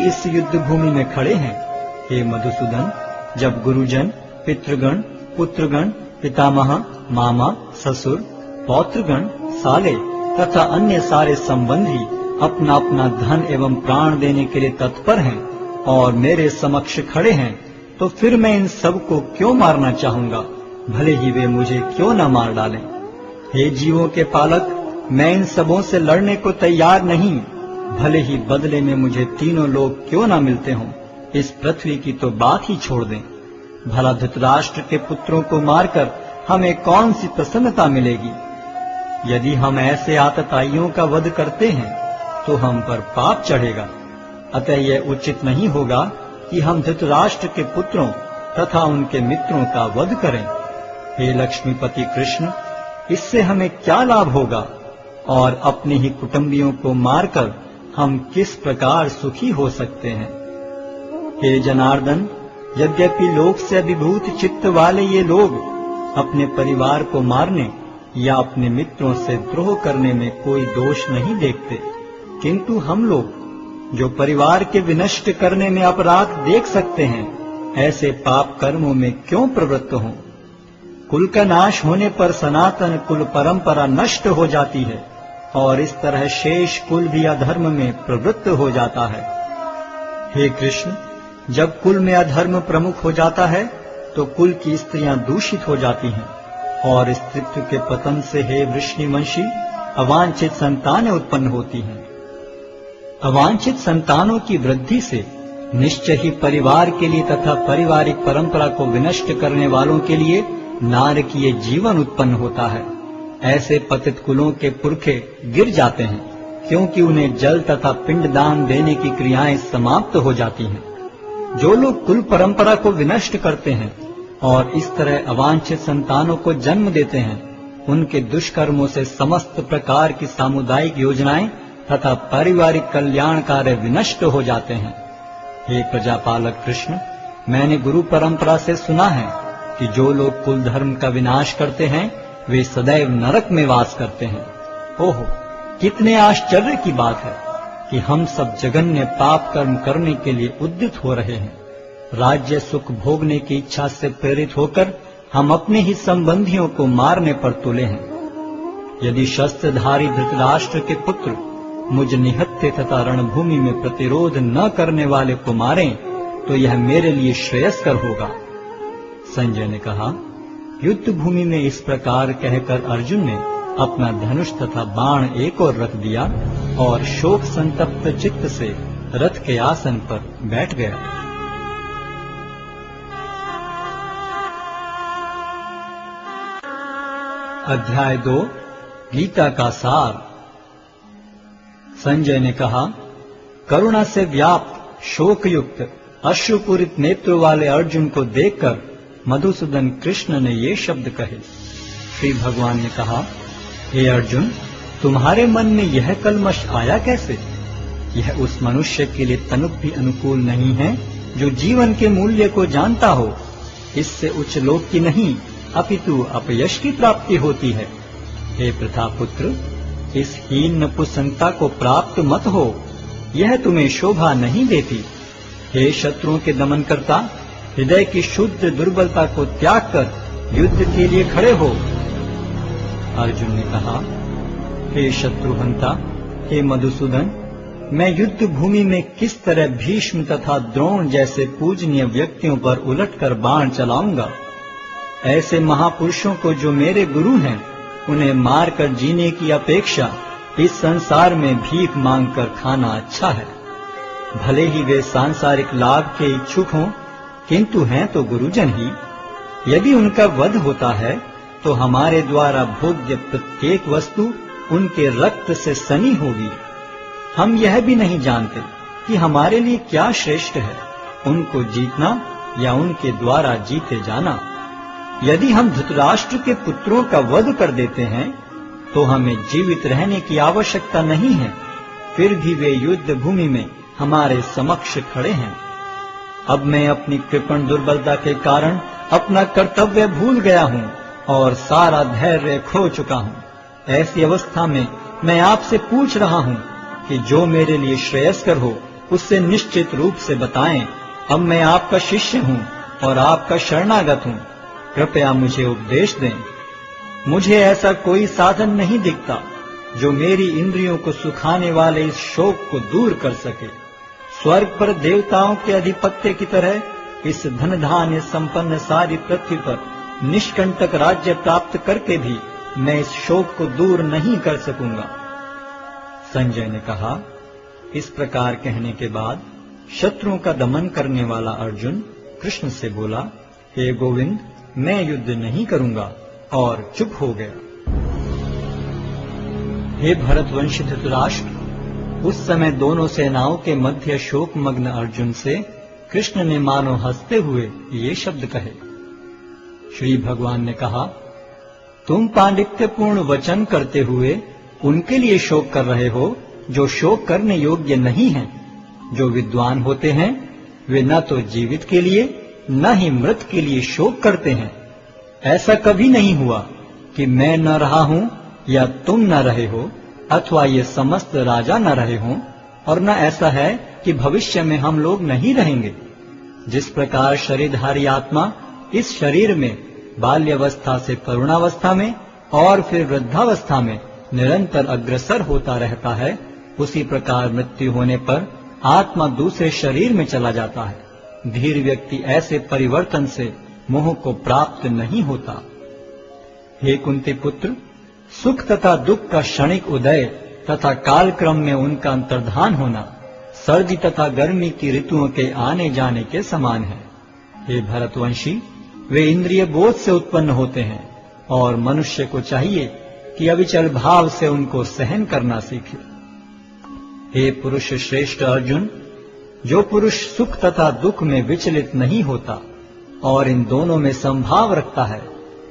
इस युद्ध भूमि में खड़े हैं। हे मधुसूदन, जब गुरुजन, पितृगण, पुत्रगण, पितामह, मामा, ससुर, पौत्रगण, साले तथा अन्य सारे संबंधी अपना अपना धन एवं प्राण देने के लिए तत्पर हैं और मेरे समक्ष खड़े हैं, तो फिर मैं इन सब को क्यों मारना चाहूंगा, भले ही वे मुझे क्यों न मार डालें। हे जीवों के पालक, मैं इन सबों से लड़ने को तैयार नहीं, भले ही बदले में मुझे तीनों लोग क्यों न मिलते हों। इस पृथ्वी की तो बात ही छोड़ दें। भला धृतराष्ट्र के पुत्रों को मारकर हमें कौन सी प्रसन्नता मिलेगी। यदि हम ऐसे आतताइयों का वध करते हैं तो हम पर पाप चढ़ेगा। अतः यह उचित नहीं होगा कि हम धृतराष्ट्र के पुत्रों तथा उनके मित्रों का वध करें। हे लक्ष्मीपति कृष्ण, इससे हमें क्या लाभ होगा और अपने ही कुटुंबियों को मारकर हम किस प्रकार सुखी हो सकते हैं। हे जनार्दन, यद्यपि लोक से अभिभूत चित्त वाले ये लोग अपने परिवार को मारने या अपने मित्रों से द्रोह करने में कोई दोष नहीं देखते, किंतु हम लोग जो परिवार के विनष्ट करने में अपराध देख सकते हैं, ऐसे पाप कर्मों में क्यों प्रवृत्त हों। कुल का नाश होने पर सनातन कुल परंपरा नष्ट हो जाती है और इस तरह शेष कुल भी अधर्म में प्रवृत्त हो जाता है। हे कृष्ण, जब कुल में अधर्म प्रमुख हो जाता है तो कुल की स्त्रियां दूषित हो जाती हैं और स्त्रीत्व के पतन से हे वृष्णिवंशी अवांछित संतानें उत्पन्न होती हैं। अवांछित संतानों की वृद्धि से निश्चय ही परिवार के लिए तथा पारिवारिक परंपरा को विनष्ट करने वालों के लिए नारकीय जीवन उत्पन्न होता है। ऐसे पतित कुलों के पुरखे गिर जाते हैं, क्योंकि उन्हें जल तथा पिंडदान देने की क्रियाएं समाप्त हो जाती हैं। जो लोग कुल परंपरा को विनष्ट करते हैं और इस तरह अवांछित संतानों को जन्म देते हैं, उनके दुष्कर्मों से समस्त प्रकार की सामुदायिक योजनाएं तथा पारिवारिक कल्याण कार्य विनष्ट हो जाते हैं। हे प्रजापालक कृष्ण, मैंने गुरु परंपरा से सुना है कि जो लोग कुल धर्म का विनाश करते हैं वे सदैव नरक में वास करते हैं। ओहो, कितने आश्चर्य की बात है कि हम सब जघन्य पाप कर्म करने के लिए उद्यत हो रहे हैं। राज्य सुख भोगने की इच्छा से प्रेरित होकर हम अपने ही संबंधियों को मारने पर तुले हैं। यदि शस्त्रधारी धृतराष्ट्र के पुत्र मुझ निहत्थे तथा रणभूमि में प्रतिरोध न करने वाले को मारें तो यह मेरे लिए श्रेयस्कर होगा। संजय ने कहा, युद्ध भूमि में इस प्रकार कहकर अर्जुन ने अपना धनुष तथा बाण एक ओर रख दिया और शोक संतप्त चित्त से रथ के आसन पर बैठ गया। अध्याय 2 गीता का सार। संजय ने कहा, करुणा से व्याप्त शोकयुक्त अश्रुपूरित नेत्रों वाले अर्जुन को देखकर मधुसूदन कृष्ण ने ये शब्द कहे। श्री भगवान ने कहा, हे अर्जुन, तुम्हारे मन में यह कलमश आया कैसे? यह उस मनुष्य के लिए तनिक भी अनुकूल नहीं है जो जीवन के मूल्य को जानता हो। इससे उच्च लोक की नहीं अपितु अपयश की प्राप्ति होती है। हे प्रतापुत्र, इस हीन नपुंसकता को प्राप्त मत हो, यह तुम्हें शोभा नहीं देती। हे शत्रुओं के दमन करता, हृदय की शुद्ध दुर्बलता को त्याग कर युद्ध के लिए खड़े हो। अर्जुन ने कहा, हे शत्रुहंता, हे मधुसूदन, मैं युद्ध भूमि में किस तरह भीष्म तथा द्रोण जैसे पूजनीय व्यक्तियों पर उलटकर बाण चलाऊंगा। ऐसे महापुरुषों को जो मेरे गुरु हैं, उन्हें मारकर जीने की अपेक्षा इस संसार में भीख मांगकर खाना अच्छा है। भले ही वे सांसारिक लाभ के इच्छुक हों, किंतु हैं तो गुरुजन ही। यदि उनका वध होता है तो हमारे द्वारा भोग्य प्रत्येक वस्तु उनके रक्त से सनी होगी। हम यह भी नहीं जानते कि हमारे लिए क्या श्रेष्ठ है, उनको जीतना या उनके द्वारा जीते जाना। यदि हम धृतराष्ट्र के पुत्रों का वध कर देते हैं तो हमें जीवित रहने की आवश्यकता नहीं है, फिर भी वे युद्ध भूमि में हमारे समक्ष खड़े हैं। अब मैं अपनी कृपण दुर्बलता के कारण अपना कर्तव्य भूल गया हूँ और सारा धैर्य खो चुका हूँ। ऐसी अवस्था में मैं आपसे पूछ रहा हूँ कि जो मेरे लिए श्रेयस्कर हो उससे निश्चित रूप से बताएं, अब मैं आपका शिष्य हूँ और आपका शरणागत हूँ, कृपया मुझे उपदेश दें। मुझे ऐसा कोई साधन नहीं दिखता जो मेरी इंद्रियों को सुखाने वाले इस शोक को दूर कर सके। स्वर्ग पर देवताओं के अधिपत्य की तरह इस धन धान्य संपन्न सारी पृथ्वी पर निष्कंटक राज्य प्राप्त करके भी मैं इस शोक को दूर नहीं कर सकूंगा। संजय ने कहा, इस प्रकार कहने के बाद शत्रुओं का दमन करने वाला अर्जुन कृष्ण से बोला, हे गोविंद, मैं युद्ध नहीं करूंगा, और चुप हो गया। हे भरतवंशी धृतराष्ट्र, उस समय दोनों सेनाओं के मध्य शोकमग्न अर्जुन से कृष्ण ने मानो हंसते हुए ये शब्द कहे। श्री भगवान ने कहा, तुम पांडित्यपूर्ण वचन करते हुए उनके लिए शोक कर रहे हो जो शोक करने योग्य नहीं हैं। जो विद्वान होते हैं वे न तो जीवित के लिए न ही मृत के लिए शोक करते हैं। ऐसा कभी नहीं हुआ कि मैं न रहा हूं या तुम न रहे हो, अथवा ये समस्त राजा न रहे हों, और न ऐसा है कि भविष्य में हम लोग नहीं रहेंगे। जिस प्रकार शरीरधारी आत्मा इस शरीर में बाल्यावस्था से तरुणावस्था में और फिर वृद्धावस्था में निरंतर अग्रसर होता रहता है, उसी प्रकार मृत्यु होने पर आत्मा दूसरे शरीर में चला जाता है। धीर व्यक्ति ऐसे परिवर्तन से मोह को प्राप्त नहीं होता। हे कुंती पुत्र, सुख तथा दुख का क्षणिक उदय तथा कालक्रम में उनका अंतर्धान होना सर्दी तथा गर्मी की ऋतुओं के आने जाने के समान है। हे भरतवंशी, वे इंद्रिय बोध से उत्पन्न होते हैं और मनुष्य को चाहिए कि अविचल भाव से उनको सहन करना सीखे। हे पुरुष श्रेष्ठ अर्जुन, जो पुरुष सुख तथा दुख में विचलित नहीं होता और इन दोनों में संभाव रखता है,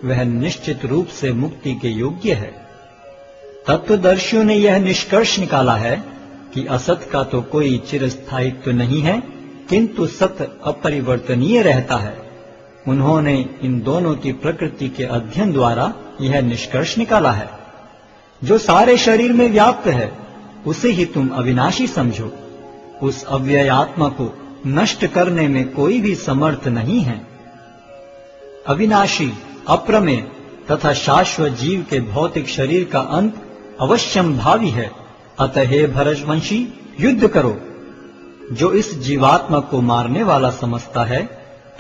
वह निश्चित रूप से मुक्ति के योग्य है। तत्वदर्शियों ने यह निष्कर्ष निकाला है कि असत का तो कोई चिरस्थायित्व नहीं है, किंतु सत अपरिवर्तनीय रहता है। उन्होंने इन दोनों की प्रकृति के अध्ययन द्वारा यह निष्कर्ष निकाला है। जो सारे शरीर में व्याप्त है उसे ही तुम अविनाशी समझो। उस अव्यय आत्मा को नष्ट करने में कोई भी समर्थ नहीं है। अविनाशी, अप्रमेय तथा शाश्वत जीव के भौतिक शरीर का अंत अवश्यम भावी है। अतः हे भरतवंशी, युद्ध करो। जो इस जीवात्मा को मारने वाला समझता है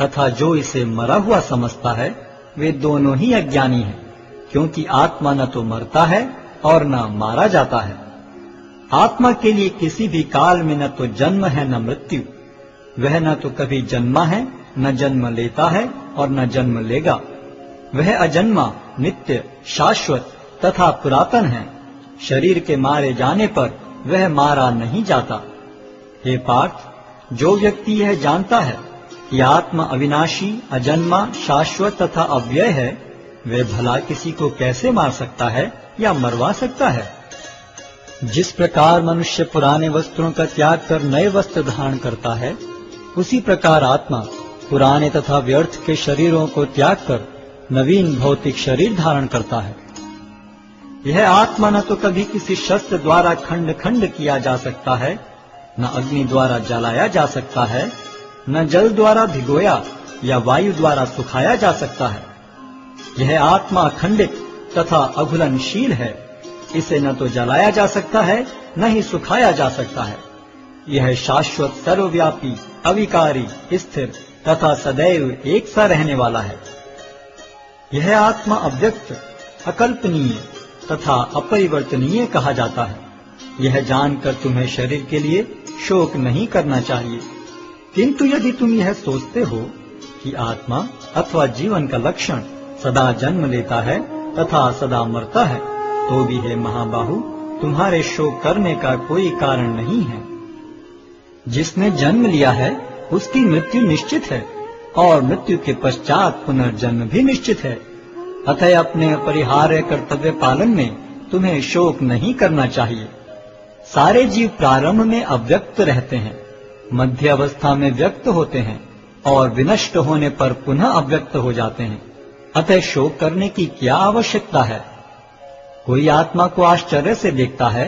तथा जो इसे मरा हुआ समझता है, वे दोनों ही अज्ञानी हैं, क्योंकि आत्मा न तो मरता है और न मारा जाता है। आत्मा के लिए किसी भी काल में न तो जन्म है न मृत्यु। वह न तो कभी जन्मा है, न जन्म लेता है और न जन्म लेगा। वह अजन्मा, नित्य, शाश्वत तथा पुरातन है। शरीर के मारे जाने पर वह मारा नहीं जाता। हे पार्थ, जो व्यक्ति यह जानता है कि आत्मा अविनाशी, अजन्मा, शाश्वत तथा अव्यय है, वह भला किसी को कैसे मार सकता है या मरवा सकता है। जिस प्रकार मनुष्य पुराने वस्त्रों का त्याग कर नए वस्त्र धारण करता है, उसी प्रकार आत्मा पुराने तथा व्यर्थ के शरीरों को त्याग कर नवीन भौतिक शरीर धारण करता है। यह आत्मा न तो कभी किसी शस्त्र द्वारा खंड खंड किया जा सकता है, न अग्नि द्वारा जलाया जा सकता है, न जल द्वारा भिगोया या वायु द्वारा सुखाया जा सकता है। यह आत्मा अखंडित तथा अघुलनशील है। इसे न तो जलाया जा सकता है न ही सुखाया जा सकता है। यह शाश्वत, सर्वव्यापी, अविकारी, स्थिर तथा सदैव एक सा रहने वाला है। यह आत्मा अव्यक्त, अकल्पनीय तथा अपरिवर्तनीय कहा जाता है। यह जानकर तुम्हें शरीर के लिए शोक नहीं करना चाहिए। किंतु यदि तुम यह सोचते हो कि आत्मा अथवा जीवन का लक्षण सदा जन्म लेता है तथा सदा मरता है, तो भी हे महाबाहु, तुम्हारे शोक करने का कोई कारण नहीं है। जिसने जन्म लिया है उसकी मृत्यु निश्चित है और मृत्यु के पश्चात पुनर्जन्म भी निश्चित है। अतः अपने अपरिहार्य कर्तव्य पालन में तुम्हें शोक नहीं करना चाहिए। सारे जीव प्रारंभ में अव्यक्त रहते हैं, मध्य अवस्था में व्यक्त होते हैं और विनष्ट होने पर पुनः अव्यक्त हो जाते हैं। अतः शोक करने की क्या आवश्यकता है। कोई आत्मा को आश्चर्य से देखता है,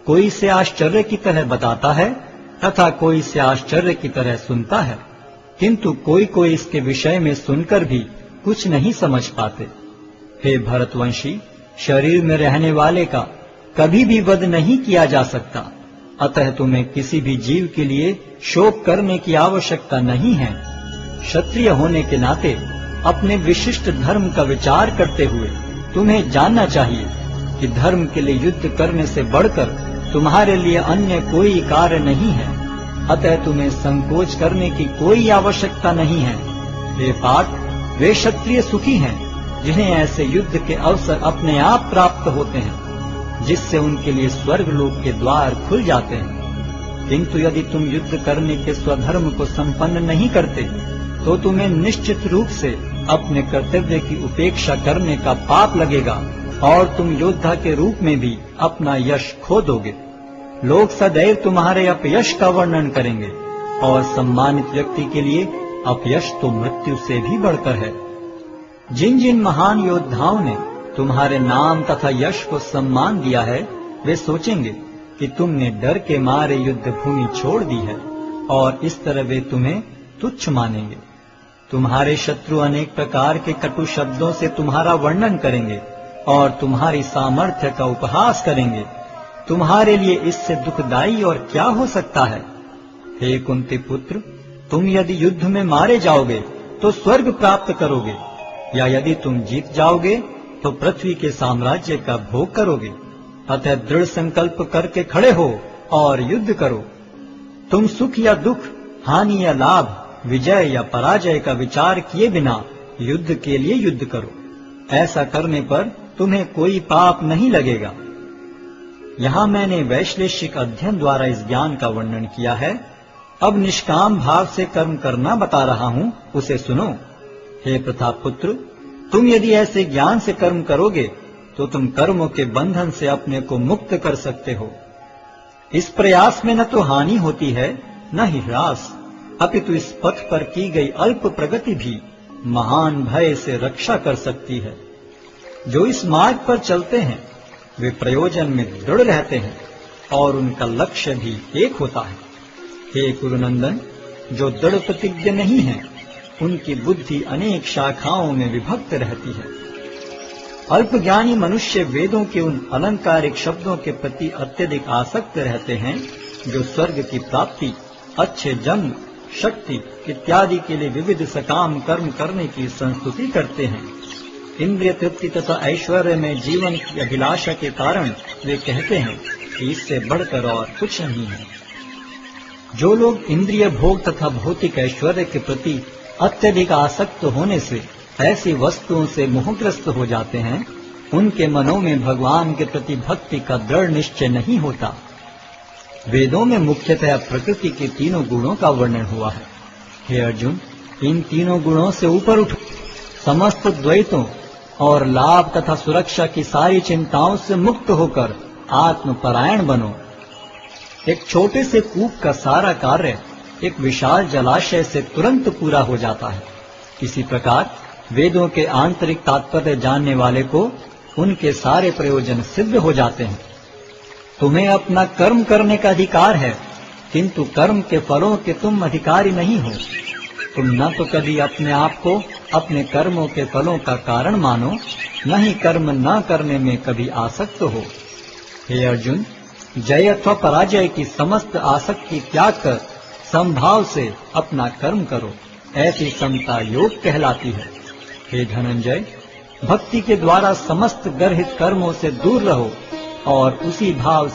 कोई इसे आश्चर्य की तरह बताता है तथा कोई इसे आश्चर्य की तरह सुनता है, किंतु कोई कोई इसके विषय में सुनकर भी कुछ नहीं समझ पाते। हे भरतवंशी, शरीर में रहने वाले का कभी भी वध नहीं किया जा सकता, अतः तुम्हें किसी भी जीव के लिए शोक करने की आवश्यकता नहीं है। क्षत्रिय होने के नाते अपने विशिष्ट धर्म का विचार करते हुए तुम्हें जानना चाहिए कि धर्म के लिए युद्ध करने से बढ़कर तुम्हारे लिए अन्य कोई कार्य नहीं है, अतः तुम्हें संकोच करने की कोई आवश्यकता नहीं है। हे पार्थ, वे क्षत्रिय सुखी हैं जिन्हें ऐसे युद्ध के अवसर अपने आप प्राप्त होते हैं, जिससे उनके लिए स्वर्ग लोक के द्वार खुल जाते हैं। किंतु यदि तुम युद्ध करने के स्वधर्म को संपन्न नहीं करते, तो तुम्हें निश्चित रूप से अपने कर्तव्य की उपेक्षा करने का पाप लगेगा और तुम योद्धा के रूप में भी अपना यश खो दोगे। लोग सदैव तुम्हारे अपयश का वर्णन करेंगे और सम्मानित व्यक्ति के लिए अपयश तो मृत्यु से भी बढ़कर है। जिन जिन महान योद्धाओं ने तुम्हारे नाम तथा यश को सम्मान दिया है, वे सोचेंगे कि तुमने डर के मारे युद्ध भूमि छोड़ दी है और इस तरह वे तुम्हें तुच्छ मानेंगे। तुम्हारे शत्रु अनेक प्रकार के कटु शब्दों से तुम्हारा वर्णन करेंगे और तुम्हारी सामर्थ्य का उपहास करेंगे। तुम्हारे लिए इससे दुखदाई और क्या हो सकता है? हे कुंती पुत्र, तुम यदि युद्ध में मारे जाओगे तो स्वर्ग प्राप्त करोगे, या यदि तुम जीत जाओगे तो पृथ्वी के साम्राज्य का भोग करोगे। अतः दृढ़ संकल्प करके खड़े हो और युद्ध करो। तुम सुख या दुख, हानि या लाभ, विजय या पराजय का विचार किए बिना युद्ध के लिए युद्ध करो। ऐसा करने पर तुम्हें कोई पाप नहीं लगेगा। यहाँ मैंने वैश्लेषिक अध्ययन द्वारा इस ज्ञान का वर्णन किया है। अब निष्काम भाव से कर्म करना बता रहा हूँ, उसे सुनो। हे प्रतापपुत्र, तुम यदि ऐसे ज्ञान से कर्म करोगे तो तुम कर्मों के बंधन से अपने को मुक्त कर सकते हो। इस प्रयास में न तो हानि होती है न ही ह्रास, अपितु इस पथ पर की गई अल्प प्रगति भी महान भय से रक्षा कर सकती है। जो इस मार्ग पर चलते हैं वे प्रयोजन में दृढ़ रहते हैं और उनका लक्ष्य भी एक होता है। हे कुरुनंदन, जो दृढ़ प्रतिज्ञ नहीं है उनकी बुद्धि अनेक शाखाओं में विभक्त रहती है। अल्पज्ञानी मनुष्य वेदों के उन अलंकारिक शब्दों के प्रति अत्यधिक आसक्त रहते हैं जो स्वर्ग की प्राप्ति, अच्छे जन्म, शक्ति इत्यादि के लिए विविध सकाम कर्म करने की संस्तुति करते हैं। इंद्रिय तृप्ति तथा ऐश्वर्य में जीवन की अभिलाषा के कारण वे कहते हैं कि इससे बढ़कर और कुछ नहीं है। जो लोग इंद्रिय भोग तथा भौतिक ऐश्वर्य के प्रति अत्यधिक आसक्त होने से ऐसी वस्तुओं से मोहग्रस्त हो जाते हैं, उनके मनों में भगवान के प्रति भक्ति का दृढ़ निश्चय नहीं होता। वेदों में मुख्यतः प्रकृति के तीनों गुणों का वर्णन हुआ है। हे अर्जुन, इन तीनों गुणों से ऊपर उठो, समस्त द्वैतों और लाभ तथा सुरक्षा की सारी चिंताओं से मुक्त होकर आत्मपरायण बनो। एक छोटे से कूप का सारा कार्य एक विशाल जलाशय से तुरंत पूरा हो जाता है। इसी प्रकार वेदों के आंतरिक तात्पर्य जानने वाले को उनके सारे प्रयोजन सिद्ध हो जाते हैं। तुम्हें अपना कर्म करने का अधिकार है, किंतु कर्म के फलों के तुम अधिकारी नहीं हो। तुम न तो कभी अपने आप को अपने कर्मों के फलों का कारण मानो, न ही कर्म न करने में कभी आसक्त हो। हे अर्जुन, जय अथवा पराजय की समस्त आसक्ति त्याग कर समभाव से अपना कर्म करो, ऐसी समता योग कहलाती है। हे धनंजय, भक्ति के द्वारा समस्त गर्हित कर्मों से दूर रहो और उसी भाव